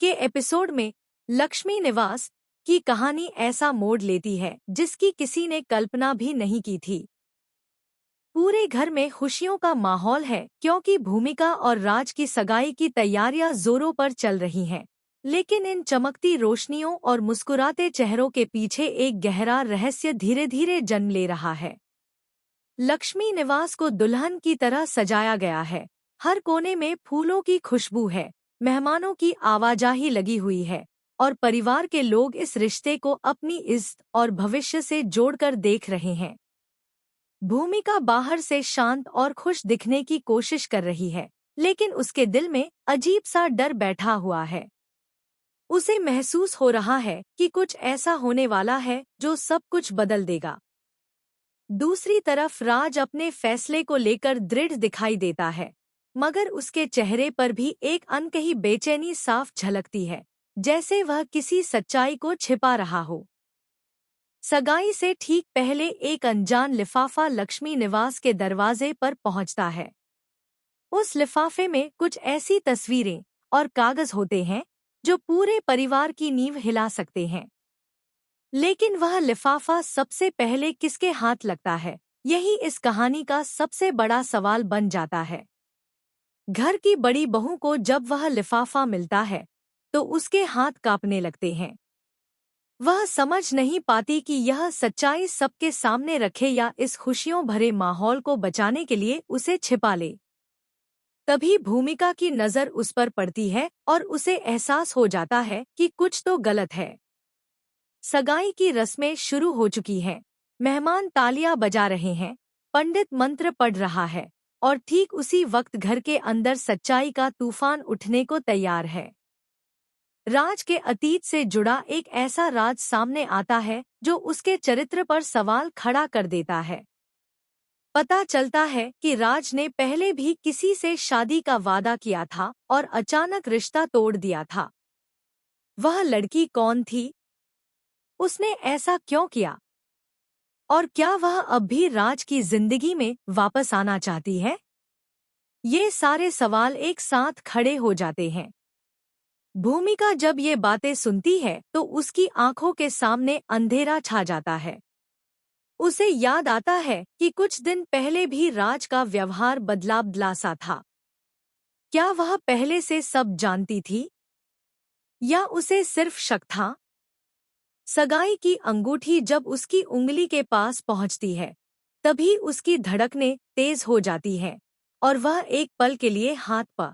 के एपिसोड में लक्ष्मी निवास की कहानी ऐसा मोड़ लेती है जिसकी किसी ने कल्पना भी नहीं की थी। पूरे घर में खुशियों का माहौल है क्योंकि भूमिका और राज की सगाई की तैयारियां जोरों पर चल रही हैं। लेकिन इन चमकती रोशनियों और मुस्कुराते चेहरों के पीछे एक गहरा रहस्य धीरे धीरे जन्म ले रहा है। लक्ष्मी निवास को दुल्हन की तरह सजाया गया है। हर कोने में फूलों की खुशबू है, मेहमानों की आवाजाही लगी हुई है और परिवार के लोग इस रिश्ते को अपनी इज्जत और भविष्य से जोड़कर देख रहे हैं। भूमिका बाहर से शांत और खुश दिखने की कोशिश कर रही है, लेकिन उसके दिल में अजीब सा डर बैठा हुआ है। उसे महसूस हो रहा है कि कुछ ऐसा होने वाला है जो सब कुछ बदल देगा। दूसरी तरफ राज अपने फैसले को लेकर दृढ़ दिखाई देता है, मगर उसके चेहरे पर भी एक अनकही बेचैनी साफ झलकती है, जैसे वह किसी सच्चाई को छिपा रहा हो। सगाई से ठीक पहले एक अनजान लिफाफा लक्ष्मी निवास के दरवाजे पर पहुंचता है। उस लिफाफे में कुछ ऐसी तस्वीरें और कागज होते हैं जो पूरे परिवार की नींव हिला सकते हैं। लेकिन वह लिफाफा सबसे पहले किसके हाथ लगता है, यही इस कहानी का सबसे बड़ा सवाल बन जाता है। घर की बड़ी बहू को जब वह लिफाफा मिलता है तो उसके हाथ कांपने लगते हैं। वह समझ नहीं पाती कि यह सच्चाई सबके सामने रखे या इस खुशियों भरे माहौल को बचाने के लिए उसे छिपा ले। तभी भूमिका की नज़र उस पर पड़ती है और उसे एहसास हो जाता है कि कुछ तो गलत है। सगाई की रस्में शुरू हो चुकी हैं। मेहमान तालियां बजा रहे हैं, पंडित मंत्र पढ़ रहा है और ठीक उसी वक्त घर के अंदर सच्चाई का तूफान उठने को तैयार है। राज के अतीत से जुड़ा एक ऐसा राज सामने आता है जो उसके चरित्र पर सवाल खड़ा कर देता है। पता चलता है कि राज ने पहले भी किसी से शादी का वादा किया था और अचानक रिश्ता तोड़ दिया था। वह लड़की कौन थी? उसने ऐसा क्यों किया? और क्या वह अब भी राज की जिंदगी में वापस आना चाहती है? ये सारे सवाल एक साथ खड़े हो जाते हैं। भूमिका जब ये बातें सुनती है तो उसकी आंखों के सामने अंधेरा छा जाता है। उसे याद आता है कि कुछ दिन पहले भी राज का व्यवहार बदला सा था। क्या वह पहले से सब जानती थी या उसे सिर्फ शक था? सगाई की अंगूठी जब उसकी उंगली के पास पहुंचती है, तभी उसकी धड़कनें तेज हो जाती हैं और वह एक पल के लिए हाथ पर